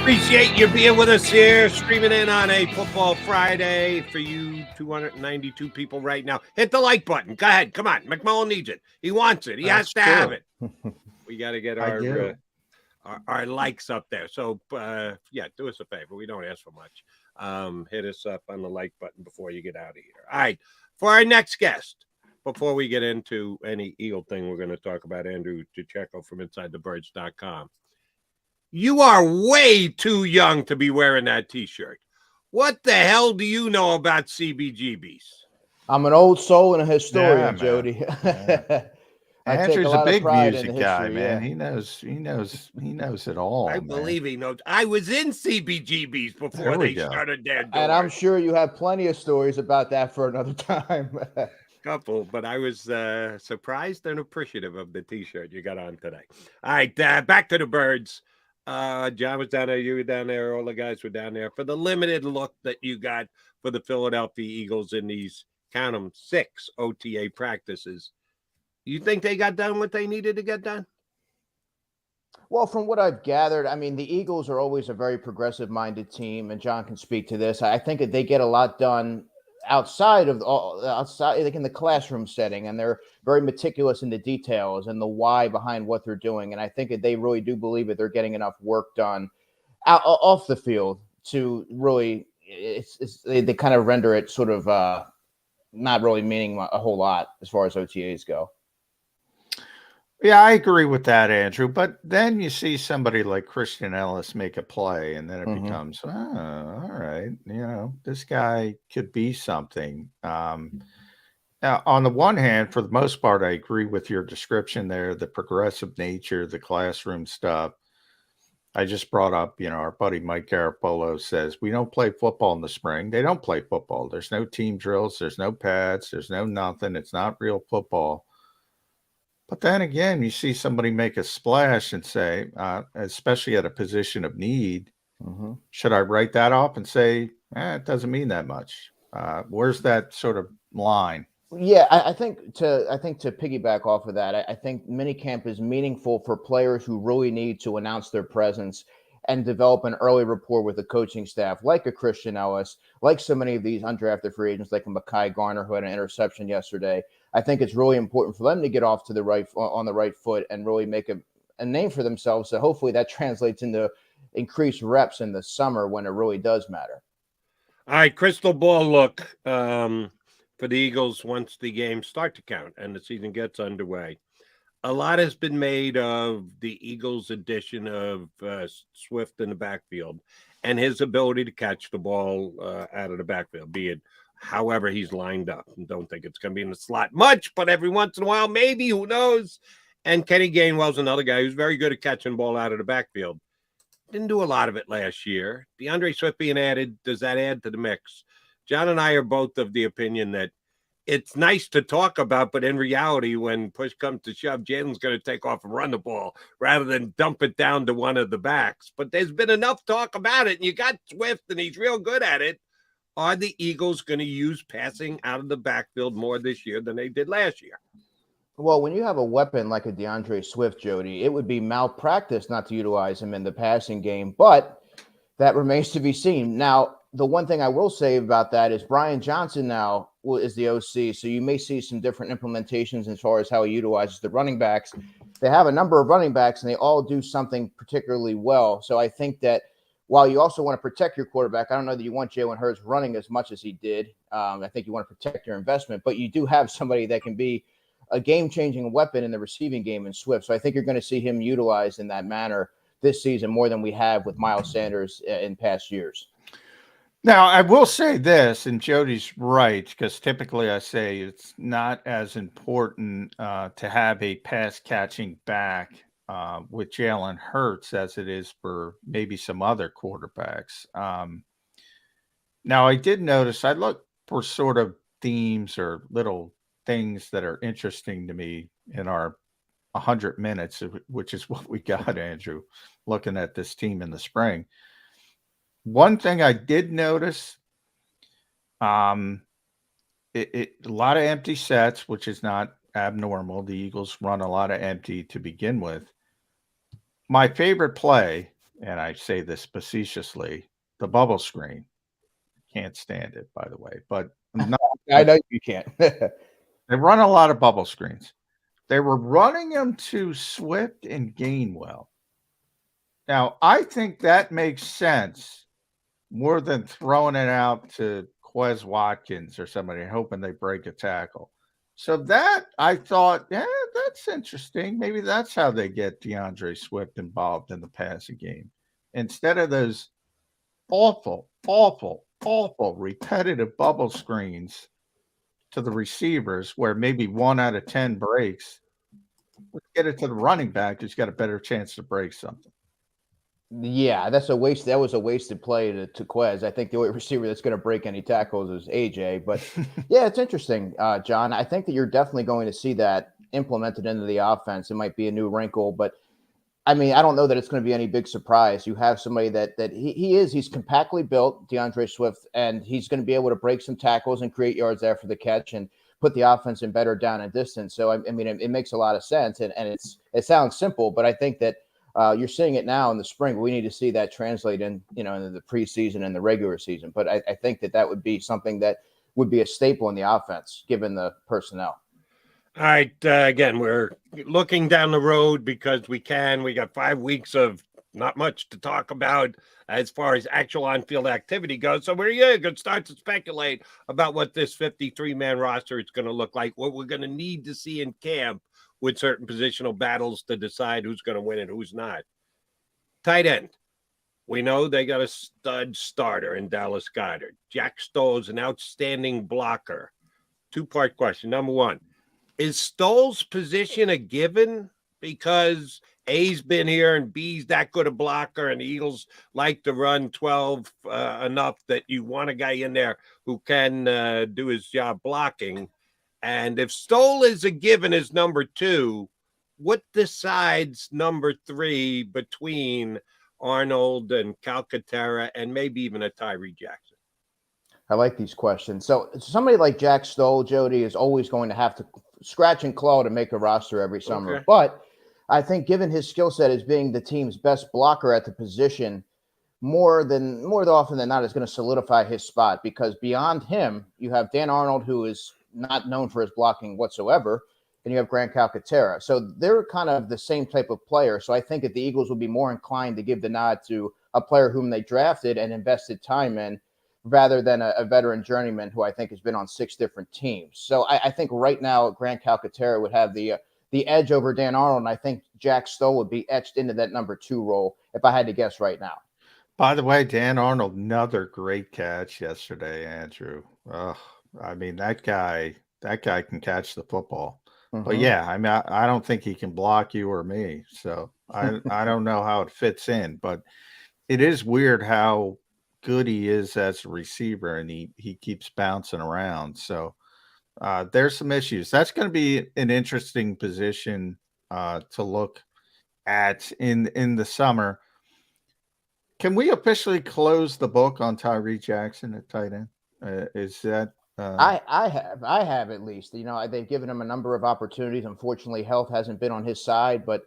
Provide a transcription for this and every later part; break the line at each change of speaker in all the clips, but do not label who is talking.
Appreciate you being with us here, streaming in on a Football Friday for you 292 people right now. Hit the like button. Go ahead. Come on. McMullen needs it. He wants it. He has to have it. We got to get our likes up there. So, do us a favor. We don't ask for much. Hit us up on the like button before you get out of here. All right. For our next guest, before we get into any Eagle thing, we're going to talk about Andrew DiCecco from InsideTheBirds.com. You are way too young to be wearing that T-shirt. What the hell do you know about CBGBs?
I'm an old soul and a historian, Jody.
Andrew's a big music guy, man.
Yeah.
He knows it all.
I believe he knows. I was in CBGBs before they started their door.
And I'm sure you have plenty of stories about that for another time.
Couple, but I was surprised and appreciative of the T-shirt you got on today. All right, back to the Birds. John was down there, you were down there, all the guys were down there for the limited look that you got for the Philadelphia Eagles in these, count them, 6 OTA practices. You think they got done what they needed to get done?
Well, from what I've gathered, I mean, the Eagles are always a very progressive-minded team, and John can speak to this. I think that they get a lot done outside like in the classroom setting, and they're very meticulous in the details and the why behind what they're doing. And I think that they really do believe that they're getting enough work done off the field to really, they kind of render it sort of not really meaning a whole lot as far as OTAs go.
Yeah, I agree with that, Andrew. But then you see somebody like Christian Ellis make a play, and then it becomes, all right, this guy could be something. Now, on the one hand, for the most part, I agree with your description there, the progressive nature, the classroom stuff. I just brought up, our buddy Mike Garapolo says, we don't play football in the spring. They don't play football. There's no team drills. There's no pads. There's no nothing. It's not real football. But then again, you see somebody make a splash and say, especially at a position of need, should I write that off and say, it doesn't mean that much? Where's that sort of line?
Yeah, I think to piggyback off of that, I think minicamp is meaningful for players who really need to announce their presence and develop an early rapport with the coaching staff, like a Christian Ellis, like so many of these undrafted free agents, like a Mekhi Garner, who had an interception yesterday. I think it's really important for them to get off to the on the right foot and really make a name for themselves. So hopefully that translates into increased reps in the summer when it really does matter.
All right, crystal ball look for the Eagles once the games start to count and the season gets underway. A lot has been made of the Eagles' addition of Swift in the backfield and his ability to catch the ball out of the backfield, be it however he's lined up. And don't think it's going to be in the slot much, but every once in a while, maybe, who knows? And Kenny Gainwell's another guy who's very good at catching the ball out of the backfield. Didn't do a lot of it last year. DeAndre Swift being added, does that add to the mix? John and I are both of the opinion that it's nice to talk about, but in reality, when push comes to shove, Jalen's going to take off and run the ball rather than dump it down to one of the backs. But there's been enough talk about it, and you got Swift, and he's real good at it. Are the Eagles going to use passing out of the backfield more this year than they did last year?
Well, when you have a weapon like a DeAndre Swift, Jody, it would be malpractice not to utilize him in the passing game, but that remains to be seen. Now, the one thing I will say about that is Brian Johnson now is the OC, so you may see some different implementations as far as how he utilizes the running backs. They have a number of running backs, and they all do something particularly well. So I think that while you also want to protect your quarterback, I don't know that you want Jalen Hurts running as much as he did. I think you want to protect your investment, but you do have somebody that can be a game-changing weapon in the receiving game in Swift. So I think you're going to see him utilized in that manner this season more than we have with Miles Sanders in past years.
Now, I will say this, and Jody's right, because typically I say it's not as important to have a pass-catching back with Jalen Hurts as it is for maybe some other quarterbacks. Now, I did notice, I look for sort of themes or little things that are interesting to me in our 100 minutes, which is what we got, Andrew, looking at this team in the spring. One thing I did notice, a lot of empty sets, which is not abnormal. The Eagles run a lot of empty to begin with. My favorite play and I say this facetiously, the bubble screen. Can't stand it, by the way. But
I know you can't.
they run a lot of bubble screens. They were running them to Swift and Gainwell. Now, I think that makes sense more than throwing it out to Quez Watkins or somebody hoping they break a tackle. So that I thought, yeah, that's interesting. Maybe that's how they get DeAndre Swift involved in the passing game. Instead of those awful, repetitive bubble screens to the receivers where maybe 1 out of 10 breaks, let's get it to the running back who's got a better chance to break something.
Yeah, that's a waste. That was a wasted play to Quez. I think the only receiver that's going to break any tackles is AJ. But yeah, it's interesting, John. I think that you're definitely going to see that implemented into the offense. It might be a new wrinkle, but I mean, I don't know that it's going to be any big surprise. You have somebody that he's compactly built, DeAndre Swift, and he's going to be able to break some tackles and create yards after the catch and put the offense in better down and distance. So I mean, it makes a lot of sense, and it sounds simple, but I think that you're seeing it now in the spring. We need to see that translate into the preseason and the regular season. But I think that would be something that would be a staple in the offense, given the personnel.
All right. Again, we're looking down the road because we can. We got 5 weeks of not much to talk about as far as actual on-field activity goes. So we're going to start to speculate about what this 53-man roster is going to look like, what we're going to need to see in camp with certain positional battles to decide who's going to win and who's not. Tight end. We know they got a stud starter in Dallas Goedert. Jack Stoll is an outstanding blocker. Two-part question. Number one, is Stoll's position a given because A's been here and B's that good a blocker and the Eagles like to run 12 enough that you want a guy in there who can do his job blocking? And if Stoll is a given as number 2, what decides number 3 between Arnold and Calcaterra and maybe even a Tyree Jackson?
I like these questions. So somebody like Jack Stoll, Jody, is always going to have to scratch and claw to make a roster every summer.
Okay.
But I think given his skill set as being the team's best blocker at the position, more often than not is going to solidify his spot, because beyond him, you have Dan Arnold, who is not known for his blocking whatsoever, and you have Grant Calcaterra. So they're kind of the same type of player. So I think that the Eagles would be more inclined to give the nod to a player whom they drafted and invested time in, rather than a veteran journeyman who I think has been on 6 different teams. So I think right now Grant Calcaterra would have the edge over Dan Arnold, and I think Jack Stoll would be etched into that number 2 role if I had to guess right now.
By the way, Dan Arnold, another great catch yesterday, Andrew. I mean, that guy can catch the football. Mm-hmm. But yeah, I mean, I don't think he can block you or me. So I don't know how it fits in, but it is weird how good he is as a receiver, and he keeps bouncing around. So there's some issues. That's going to be an interesting position to look at in the summer. Can we officially close the book on Tyree Jackson at tight end? Is that
I have at least. They've given him a number of opportunities. Unfortunately, health hasn't been on his side, but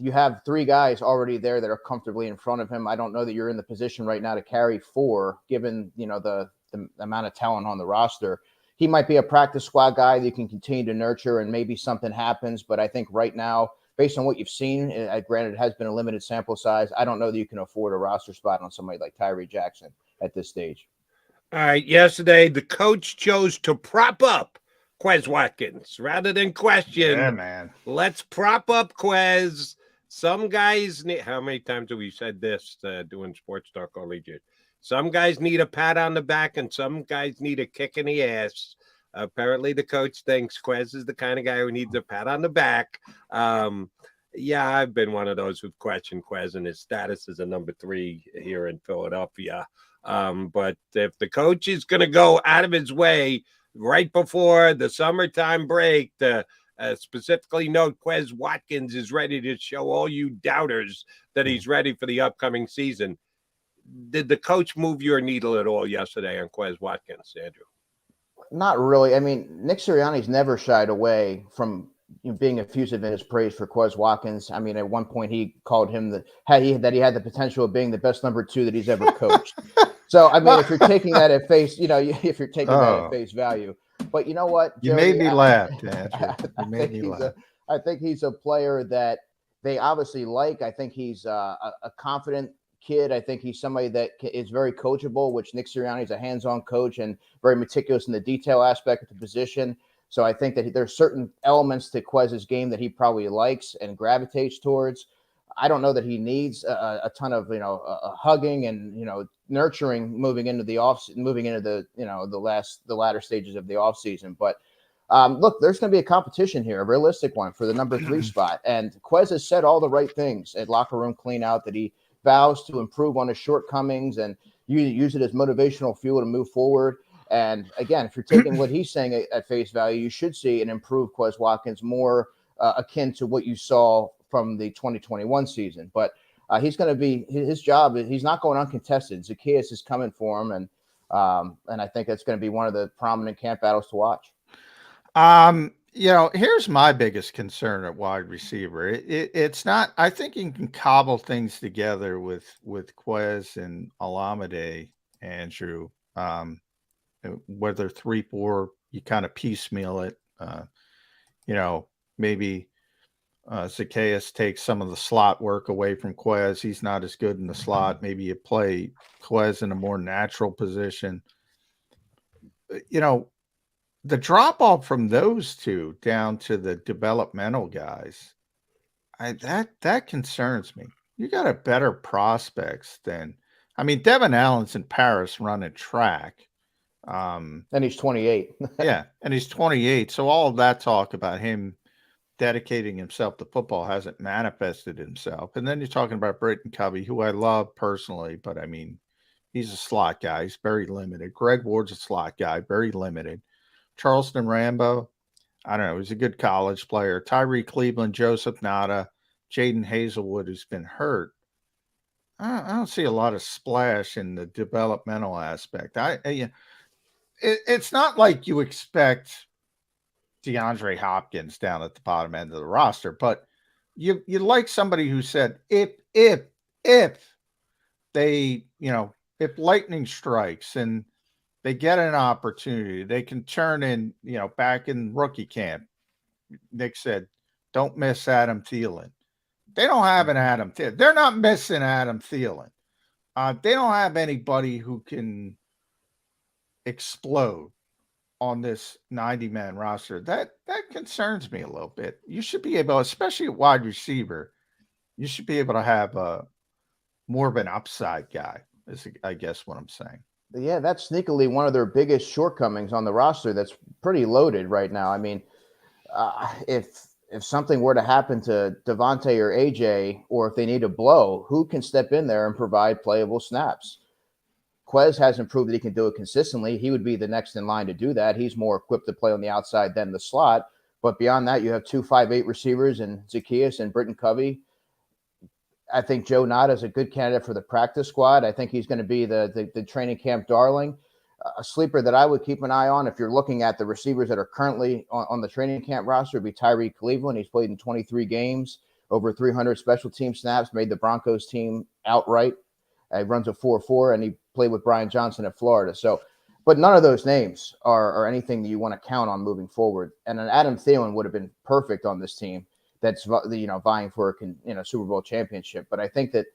you have 3 guys already there that are comfortably in front of him. I don't know that you're in the position right now to carry 4, given the amount of talent on the roster. He might be a practice squad guy that you can continue to nurture, and maybe something happens. But I think right now, based on what you've seen, granted it has been a limited sample size, I don't know that you can afford a roster spot on somebody like Tyree Jackson at this stage.
All right. Yesterday, the coach chose to prop up Quez Watkins rather than question.
Yeah, man.
Let's prop up Quez. Some guys need, how many times have we said this doing Sports Talk Collegiate? Some guys need a pat on the back and some guys need a kick in the ass. Apparently the coach thinks Quez is the kind of guy who needs a pat on the back. Yeah, I've been one of those who've questioned Quez and his status as a number 3 here in Philadelphia. But if the coach is going to go out of his way right before the summertime break to specifically note Quez Watkins is ready to show all you doubters that he's ready for the upcoming season, did the coach move your needle at all yesterday on Quez Watkins, Andrew?
Not really. I mean, Nick Sirianni's never shied away from being effusive in his praise for Quez Watkins. I mean, at one point he called him that he had the potential of being the best number 2 that he's ever coached. So, I mean, if you're taking that at face, if you're taking that at face value, but you know what,
you
Jody,
made me laugh, Andrew. You made me laugh.
I think he's a player that they obviously like. I think he's a confident kid. I think he's somebody that is very coachable, which Nick Sirianni is a hands-on coach and very meticulous in the detail aspect of the position. So I think that there's certain elements to Quez's game that he probably likes and gravitates towards. I don't know that he needs a ton of a hugging and nurturing moving into the the latter stages of the offseason. But look, there's going to be a competition here, a realistic one for the number 3 spot. And Quez has said all the right things at locker room clean out, that he vows to improve on his shortcomings and use it as motivational fuel to move forward. And again, if you're taking what he's saying at face value, you should see an improved Quez Watkins more akin to what you saw from the 2021 season. But he's going to be his job. He's not going uncontested. Zacchaeus is coming for him. And I think that's going to be one of the prominent camp battles to watch.
Here's my biggest concern at wide receiver. It's not. I think you can cobble things together with Quez and Alameda, Andrew. Whether 3-4, you kind of piecemeal it. Maybe Zacchaeus takes some of the slot work away from Quez. He's not as good in the slot. Maybe you play Quez in a more natural position. The drop off from those two down to the developmental guys, that concerns me. You got a better prospects than, Devin Allen's in Paris running track.
And he's 28.
Yeah, and he's 28. So all of that talk about him dedicating himself to football hasn't manifested himself. And then you're talking about Britton Covey, who I love personally, but he's a slot guy. He's very limited. Greg Ward's a slot guy, very limited. Charleston Rambo, I don't know. He's a good college player. Tyree Cleveland, Joseph Nada, Jaden Hazelwood, who's been hurt. I don't see a lot of splash in the developmental aspect. It's not like you expect DeAndre Hopkins down at the bottom end of the roster, but you like somebody who said if they if lightning strikes and they get an opportunity, they can turn in, back in rookie camp. Nick said, don't miss Adam Thielen. They don't have an Adam Thielen. They're not missing Adam Thielen. They don't have anybody who can explode on this 90-man roster. That concerns me a little bit. You should be able, especially at wide receiver, you should be able to have more of an upside guy, is I guess what I'm saying.
Yeah, that's sneakily one of their biggest shortcomings on the roster. That's pretty loaded right now. If something were to happen to Devontae or AJ, or if they need a blow, who can step in there and provide playable snaps? Quez hasn't proved that he can do it consistently. He would be the next in line to do that. He's more equipped to play on the outside than the slot. But beyond that, you have 2 5'8" receivers and Zacchaeus and Britton Covey. I think Joe Nada is a good candidate for the practice squad. I think he's going to be the training camp darling. A sleeper that I would keep an eye on if you're looking at the receivers that are currently on the training camp roster would be Tyree Cleveland. He's played in 23 games, over 300 special team snaps, made the Broncos team outright. He runs a 4.4, and he played with Brian Johnson at Florida. So, but none of those names are anything that you want to count on moving forward. And an Adam Thielen would have been perfect on this team that's vying for a Super Bowl championship. But I think that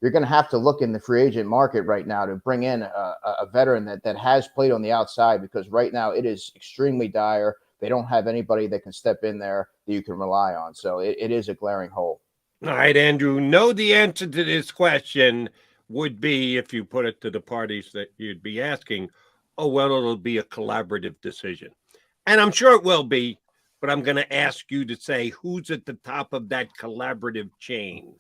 you're going to have to look in the free agent market right now to bring in a veteran that has played on the outside, because right now it is extremely dire. They don't have anybody that can step in there that you can rely on. So it is a glaring hole.
All right, Andrew, know the answer to this question would be, if you put it to the parties that you'd be asking, it'll be a collaborative decision. And I'm sure it will be, but I'm going to ask you to say who's at the top of that collaborative chain.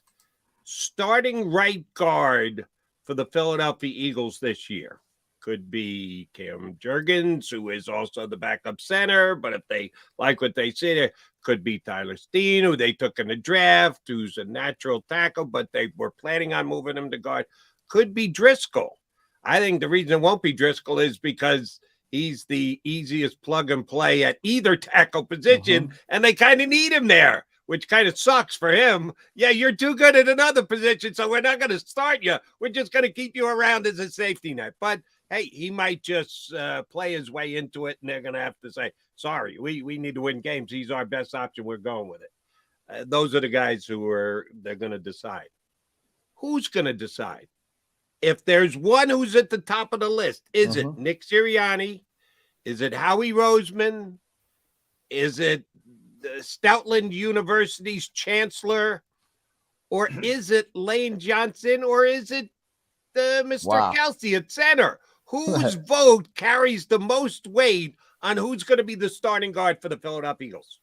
Starting right guard for the Philadelphia Eagles this year could be Cam Jurgens, who is also the backup center, but if they like what they see there, could be Tyler Steen, who they took in the draft, who's a natural tackle, but they were planning on moving him to guard. Could be Driscoll. I think the reason it won't be Driscoll is because he's the easiest plug and play at either tackle position, and they kind of need him there, which kind of sucks for him. Yeah, you're too good at another position, so we're not going to start you. We're just going to keep you around as a safety net. But hey, he might just play his way into it, and they're going to have to say, sorry, we need to win games. He's our best option. We're going with it. Those are the guys they're going to decide. Who's going to decide? If there's one who's at the top of the list, is it Nick Sirianni? Is it Howie Roseman? Is it the Stoutland University's chancellor? Or is it Lane Johnson? Or is it Mr. Kelsey at center? Whose vote carries the most weight on who's going to be the starting guard for the Philadelphia Eagles?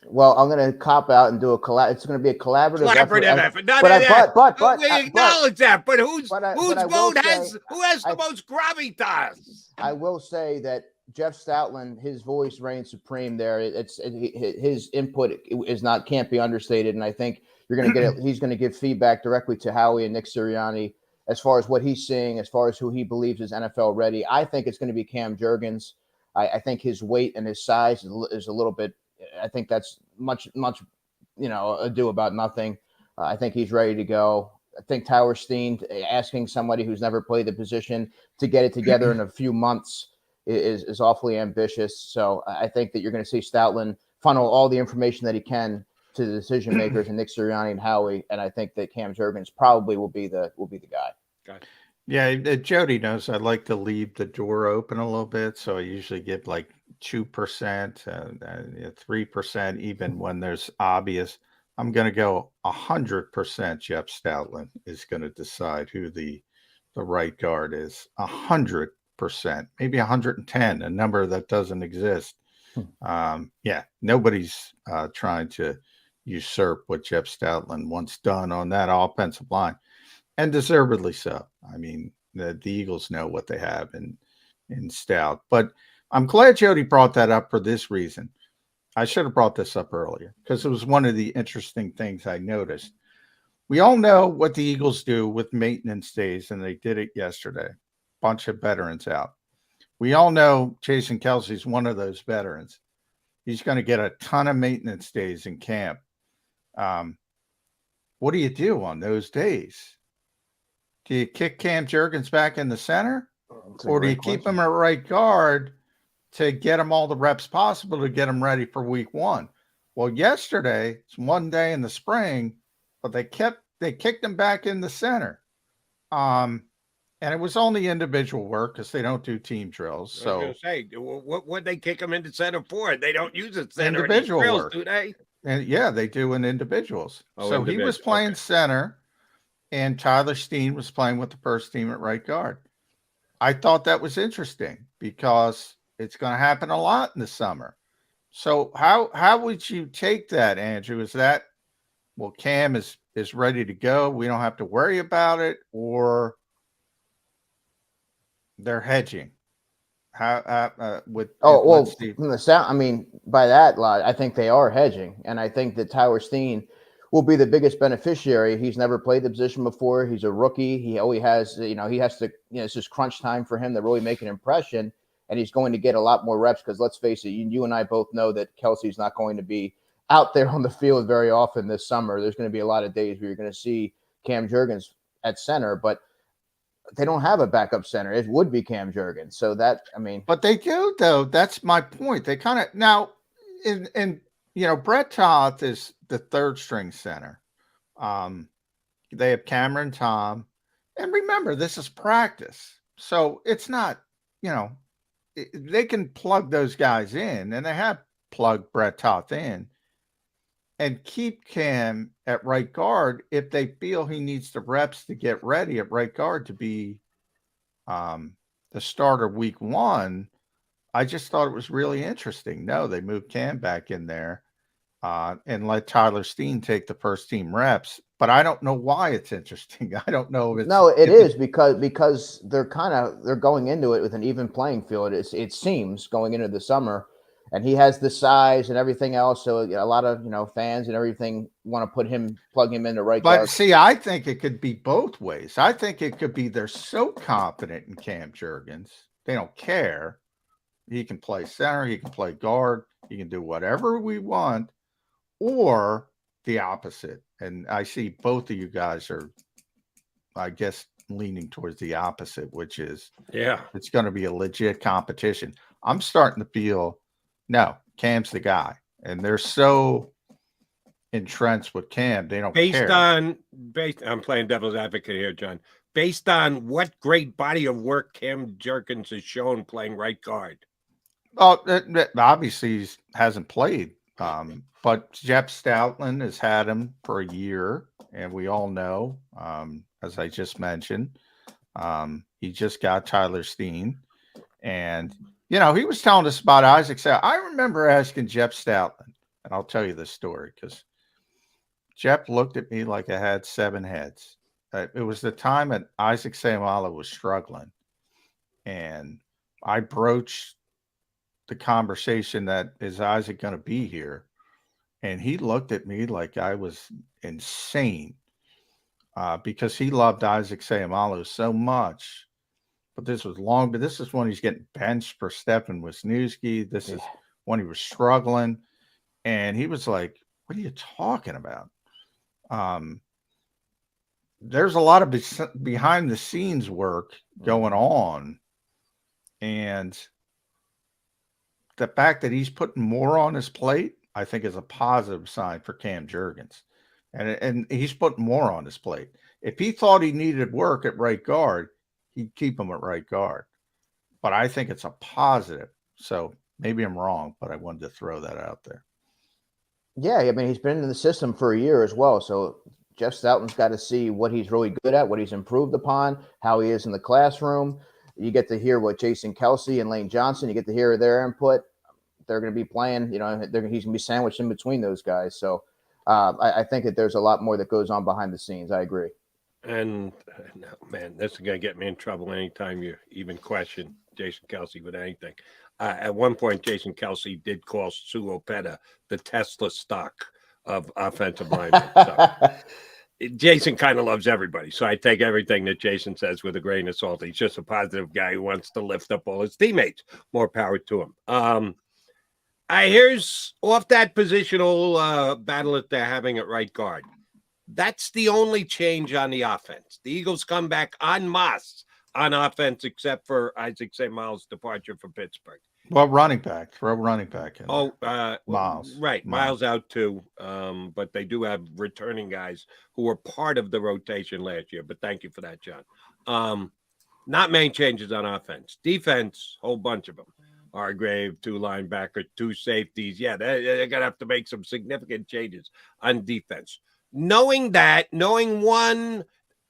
Well, I'm going to cop out and do it's going to be a collaborative effort.
But we acknowledge that. But whose vote has the most gravitas?
I will say that Jeff Stoutland, his voice reigns supreme there. His input can't be understated, and I think you're going to get he's going to give feedback directly to Howie and Nick Sirianni as far as what he's seeing, as far as who he believes is NFL ready. I think it's going to be Cam Jurgens. I think his weight and his size is a little bit. I think that's much, ado about nothing. I think he's ready to go. I think Tyler Steen, asking somebody who's never played the position to get it together in a few months is awfully ambitious. So I think that you're going to see Stoutland funnel all the information that he can to the decision makers and Nick Sirianni and Howie. And I think that Cam Jurgens probably will be the guy.
Yeah, Jody knows I like to leave the door open a little bit, so I usually give like 2%, 3%, even when there's obvious. I'm going to go 100%. Jeff Stoutland is going to decide who the right guard is. 100%, maybe 110, a number that doesn't exist. Nobody's trying to usurp what Jeff Stoutland once done on that offensive line. And deservedly so. I mean, the Eagles know what they have in Stout. But I'm glad Jody brought that up for this reason. I should have brought this up earlier because it was one of the interesting things I noticed. We all know what the Eagles do with maintenance days, and they did it yesterday. Bunch of veterans out. We all know Jason Kelsey's one of those veterans. He's going to get a ton of maintenance days in camp. What do you do on those days? Do you kick Cam Jurgens back in the center? Or do you keep him at right guard to get him all the reps possible to get him ready for week one? Well, yesterday, it's one day in the spring, but they kicked him back in the center. And it was only individual work because they don't do team drills. So
I was going to say, what they kick him into center for? They don't use it center
individual
in drills,
work.
Do they?
And yeah, they do in individuals. So he was playing
okay.
Center, and Tyler Steen was playing with the first team at right guard. I thought that was interesting because it's going to happen a lot in the summer. So how would you take that, Andrew? Is that, well, Cam is ready to go, we don't have to worry about it, or they're hedging?
From the sound, I mean, by that lot, I think they are hedging, and I think that Tyler Steen will be the biggest beneficiary. He's never played the position before. He's a rookie. He always has, he has to, it's just crunch time for him to really make an impression, and he's going to get a lot more reps because let's face it, you and I both know that Kelsey's not going to be out there on the field very often this summer. There's going to be a lot of days where you're going to see Cam Jurgens at center, but they don't have a backup center. It would be Cam Jurgens. So that, I mean,
but they do though. That's my point. They kind of now Brett Toth is the third string center. They have Cameron Tom, and remember, this is practice. So it's not, they can plug those guys in, and they have plugged Brett Toth in and keep Cam at right guard if they feel he needs the reps to get ready at right guard to be the starter week one. I just thought it was really interesting. No, they moved Cam back in there and let Tyler Steen take the first team reps. But I don't know why it's interesting. I don't know if it's
it is because they're going into it with an even playing field. It seems going into the summer. And he has the size and everything else. So a lot of, fans and everything want to plug him in the right guard.
But see, I think it could be both ways. I think it could be they're so confident in Cam Jurgens, they don't care. He can play center. He can play guard. He can do whatever we want, or the opposite. And I see both of you guys are, I guess, leaning towards the opposite, which is it's going to be a legit competition. I'm starting to feel, no, Cam's the guy. And they're so entrenched with Cam, they don't care.
I'm playing devil's advocate here, John. Based on what great body of work Cam Jurgens has shown playing right guard.
Well, obviously he hasn't played. But Jeff Stoutland has had him for a year, and we all know, as I just mentioned, he just got Tyler Steen. And, he was telling us about Isaac Sal. I remember asking Jeff Stoutland, and I'll tell you this story because Jeff looked at me like I had 7 heads. It was the time that Isaac Seumalo was struggling, and I broached the conversation that is Isaac going to be here, and he looked at me like I was insane because he loved Isaac Seumalo so much. But this was long. But this is when he's getting benched for Stefan Wisniewski. This is when he was struggling, and he was like, "What are you talking about?" There's a lot of behind the scenes work going on, and the fact that he's putting more on his plate, I think, is a positive sign for Cam Jurgens, and he's putting more on his plate. If he thought he needed work at right guard, he'd keep him at right guard. But I think it's a positive. So maybe I'm wrong, but I wanted to throw that out there.
Yeah, I mean, he's been in the system for a year as well. So Jeff Stoutland's got to see what he's really good at, what he's improved upon, how he is in the classroom. You get to hear what Jason Kelsey and Lane Johnson, you get to hear their input. They're going to be playing, he's going to be sandwiched in between those guys. So I think that there's a lot more that goes on behind the scenes. I agree.
And man, this is going to get me in trouble anytime you even question Jason Kelsey with anything. At one point, Jason Kelsey did call Sue Opeta the Tesla stock of offensive linemen. So Jason kind of loves everybody. So I take everything that Jason says with a grain of salt. He's just a positive guy who wants to lift up all his teammates. More power to him. Here's off that positional battle that they're having at right guard. That's the only change on the offense. The Eagles come back en masse on offense, except for Isaac Seumalo's departure from Pittsburgh.
Well, running back. Throw running back in.
Miles. Right. Miles out too. But they do have returning guys who were part of the rotation last year. But thank you for that, John. Not many changes on offense. Defense, whole bunch of them. Hargrave, 2 linebacker, 2 safeties. Yeah, they're going to have to make some significant changes on defense. Knowing one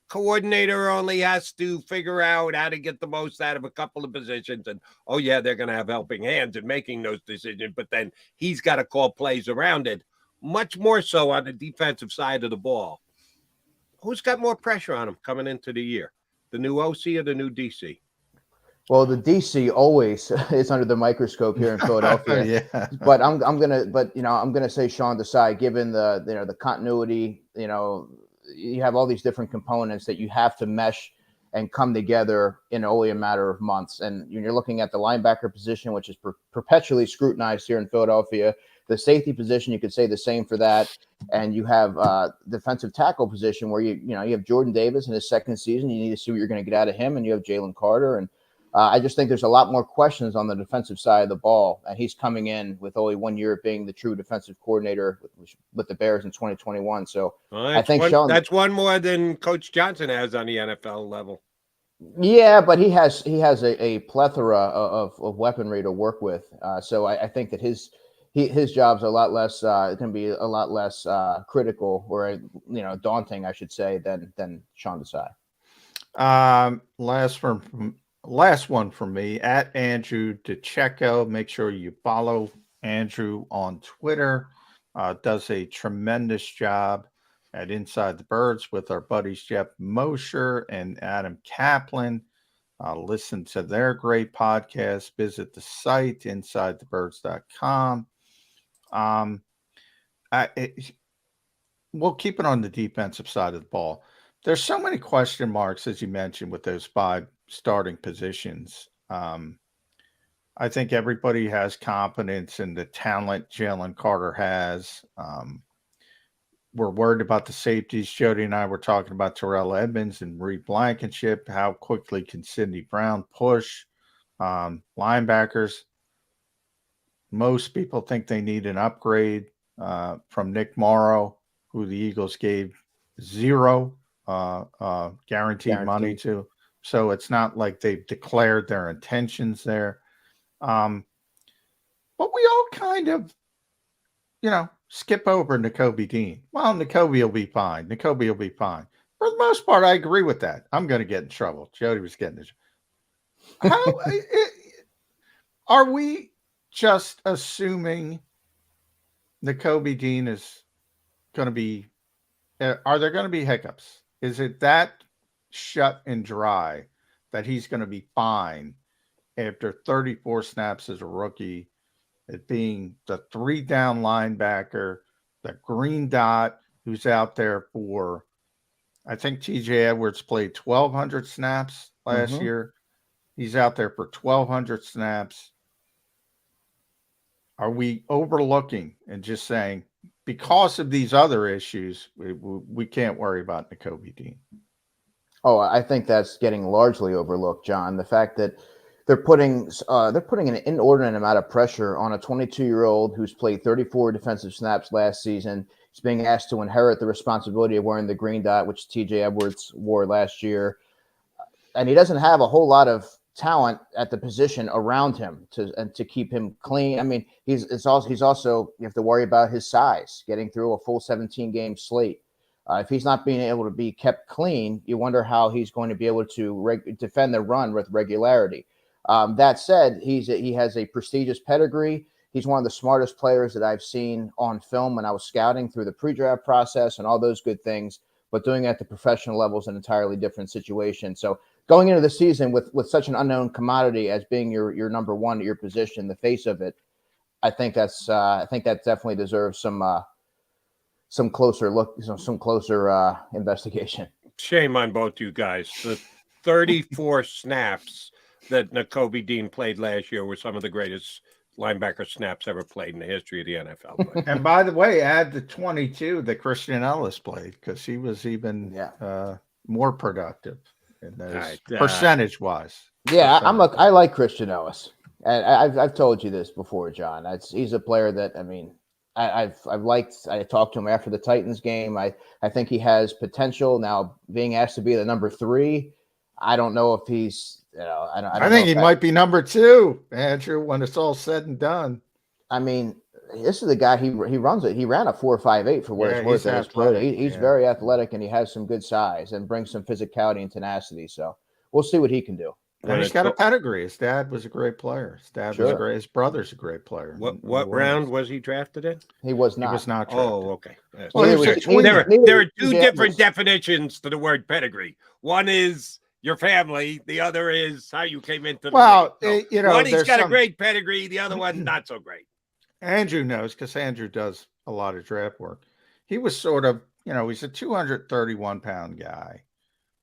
coordinator only has to figure out how to get the most out of a couple of positions, and they're going to have helping hands in making those decisions, but then he's got to call plays around it, much more so on the defensive side of the ball. Who's got more pressure on him coming into the year, the new OC or the new DC?
Well, the DC always is under the microscope here in Philadelphia.
Yeah.
But I'm gonna say Sean Desai, given the continuity, you have all these different components that you have to mesh and come together in only a matter of months. And you're looking at the linebacker position, which is perpetually scrutinized here in Philadelphia. The safety position, you could say the same for that. And you have defensive tackle position where you have Jordan Davis in his second season. You need to see what you're going to get out of him. And you have Jalen Carter. And I just think there's a lot more questions on the defensive side of the ball. And he's coming in with only 1 year of being the true defensive coordinator with the Bears in 2021. So I think
that's one more than Coach Johnson has on the NFL level.
Yeah, but he has a plethora of weaponry to work with. So I think that his job's a lot less can be a lot less critical or daunting, I should say, than Sean Desai.
Last one from me at Andrew DiCecco. Make sure you follow Andrew on Twitter. Does a tremendous job at Inside the Birds with our buddies Jeff Mosher and Adam Kaplan. Listen to their great podcast. Visit the site, insidethebirds.com. We'll keep it on the defensive side of the ball. There's so many question marks, as you mentioned, with those 5 starting positions. I think everybody has confidence in the talent Jalen Carter has. We're worried about the safeties. Jody and I were talking about Terrell Edmonds and Reed Blankenship. How quickly can Sidney Brown push? Linebackers. Most people think they need an upgrade from Nick Morrow, who the Eagles gave zero guaranteed money to. So it's not like they've declared their intentions there. But we all kind of, skip over Nakobe Dean. Well, Nakobe will be fine. Nakobe will be fine. For the most part, I agree with that. I'm going to get in trouble. Jody was getting in trouble. Are we just assuming Nakobe Dean is going to be, are there going to be hiccups? Is it that shut and dry that he's going to be fine after 34 snaps as a rookie, it being the 3-down linebacker, the green dot who's out there for, I think TJ Edwards played 1,200 snaps last year. He's out there for 1,200 snaps. Are we overlooking and just saying, because of these other issues, we can't worry about Nakobe Dean?
Oh, I think that's getting largely overlooked, John. The fact that they're putting an inordinate amount of pressure on a 22-year-old who's played 34 defensive snaps last season. He's being asked to inherit the responsibility of wearing the green dot, which TJ Edwards wore last year. And he doesn't have a whole lot of talent at the position around him to keep him clean. I mean, he's also you have to worry about his size, getting through a full 17-game slate. If he's not being able to be kept clean, you wonder how he's going to be able to defend the run with regularity. That said, he has a prestigious pedigree. He's one of the smartest players that I've seen on film when I was scouting through the pre-draft process and all those good things. But doing it at the professional level is an entirely different situation. So going into the season with such an unknown commodity as being your number one at your position, the face of it, I think that definitely deserves some closer look, some closer investigation.
Shame on both you guys. The 34 snaps that Nakobe Dean played last year were some of the greatest linebacker snaps ever played in the history of the NFL.
And by the way, add the 22 that Christian Ellis played, because he was even more productive in those percentage-wise.
Yeah, I like Christian Ellis, and I've told you this before, John. He's a player that, I mean, I've liked. I talked to him after the Titans game. I think he has potential. Now, being asked to be the number 3, I don't know if he's. I
think he might be number 2, Andrew, when it's all said and done.
I mean, this is the guy. He runs it. He ran a 4.58 for what it's worth. At his pro. He's very athletic, and he has some good size and brings some physicality and tenacity. So we'll see what he can do.
And he's got a pedigree. His dad was a great player. His dad was great. His brother's a great player.
What round was he drafted in?
He was not.
He was not drafted.
Oh, okay.
Well,
there are two different definitions to the word pedigree. One is your family. The other is how you came into the league. So one, he's got a great pedigree. The other one, not so great.
Andrew knows, because Andrew does a lot of draft work. He was sort of, he's a 231-pound guy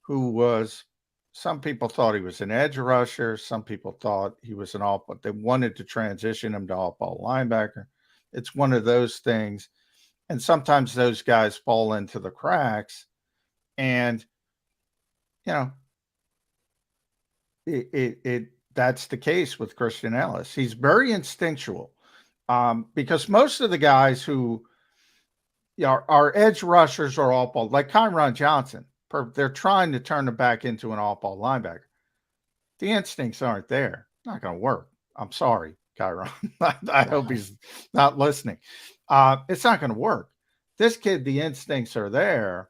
who was, some people thought he was an edge rusher. Some people thought he was but they wanted to transition him to off-ball linebacker. It's one of those things. And sometimes those guys fall into the cracks. And, that's the case with Christian Ellis. He's very instinctual, because most of the guys who are edge rushers or off-ball, like Kyron Johnson, they're trying to turn him back into an off-ball linebacker. The instincts aren't there. Not going to work. I'm sorry, Kyron. I hope he's not listening. It's not going to work. This kid, the instincts are there.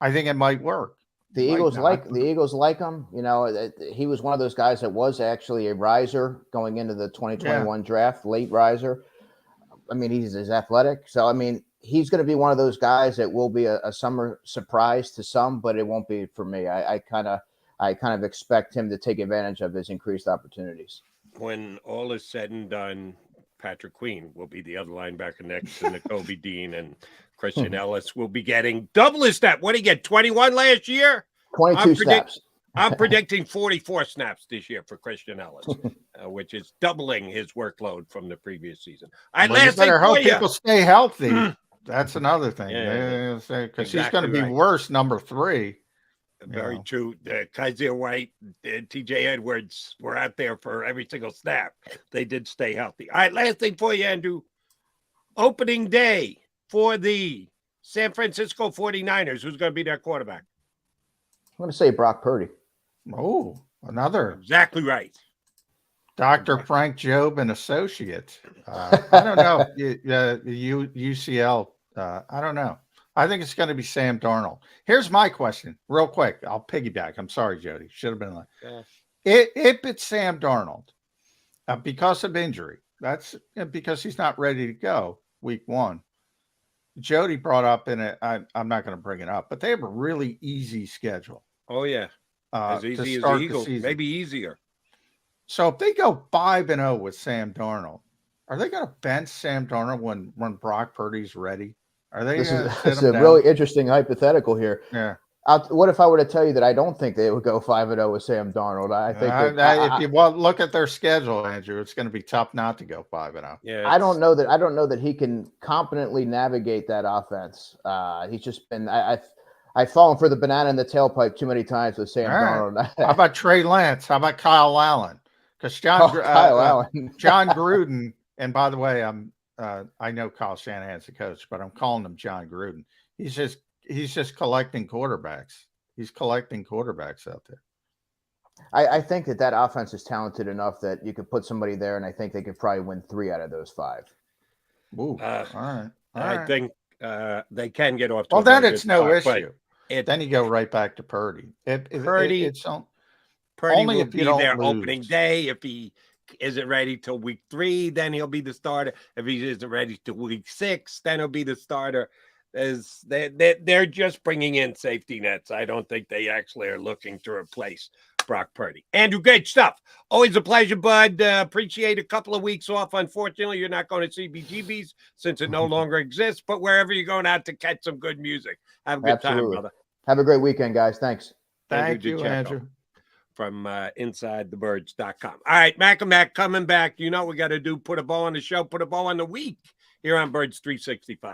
I think it might work.
The Eagles like him. He was one of those guys that was actually a riser going into the 2021 draft, late riser. I mean, he's athletic. So, I mean, he's going to be one of those guys that will be a summer surprise to some, but it won't be for me. I kind of expect him to take advantage of his increased opportunities.
When all is said and done, Patrick Queen will be the other linebacker next to Nakobe Dean, and Christian Ellis will be getting double his step. What did he get? 21 last year?
22 snaps.
I'm predicting 44 snaps this year for Christian Ellis, which is doubling his workload from the previous season. All right,
Well, you
last thing
better
for
hope
you.
people stay healthy. That's another thing.
Yeah.
Because he's
Exactly
going to be
right.
worse, number 3.
Very true. Kaiser White and TJ Edwards were out there for every single snap. They did stay healthy. All right, last thing for you, Andrew. Opening day for the San Francisco 49ers. Who's going to be their quarterback?
I'm going to say Brock Purdy.
Oh, another.
Exactly right.
Dr. Frank Job and Associates. I don't know. UCL. I don't know. I think it's going to be Sam Darnold. Here's my question, real quick. I'll piggyback. I'm sorry, Jody. Should have been like, if it's Sam Darnold, because of injury, that's because he's not ready to go week 1. Jody brought up in it. I'm not going to bring it up, but they have a really easy schedule.
Oh yeah, as easy as the Eagles, maybe easier. So
if they go 5-0 with Sam Darnold, are they going to bench Sam Darnold when Brock Purdy's ready? Are they?
This is a really interesting hypothetical here.
Yeah.
What if I were to tell you that I don't think they would go 5-0 with Sam Darnold? I think
if you look at their schedule, Andrew, it's going to be tough not to go 5-0.
Yeah,
I don't know that he can competently navigate that offense. He's just been I've fallen for the banana in the tailpipe too many times with Sam Darnold.
How about Trey Lance? How about Kyle Allen? Because Kyle Allen, John Gruden, and by the way, I know Kyle Shanahan's the coach, but I'm calling him John Gruden. He's just collecting quarterbacks. He's collecting quarterbacks out there.
I think that offense is talented enough that you could put somebody there, and I think they could probably win 3 out of those 5.
Ooh, all right.
I think they can get off to
well, then it's no issue. Then you go right back to Purdy.
Purdy
only
will
if
be
you don't
there
lose.
opening day. If he isn't ready till week 3, then he'll be the starter. If he isn't ready till week 6, then he'll be the starter. They're just bringing in safety nets. I don't think they actually are looking to replace Brock Purdy. Andrew, great stuff. Always a pleasure, bud. Appreciate a couple of weeks off. Unfortunately, you're not going to CBGB's since it no longer exists, but wherever you're going out to catch some good music. Have a good time, brother.
Have a great weekend, guys. Thanks.
Thank you, Andrew.
From InsideTheBirds.com. All right, Mac and Mac coming back. You know what we got to do. Put a bow on the show. Put a bow on the week here on Birds 365.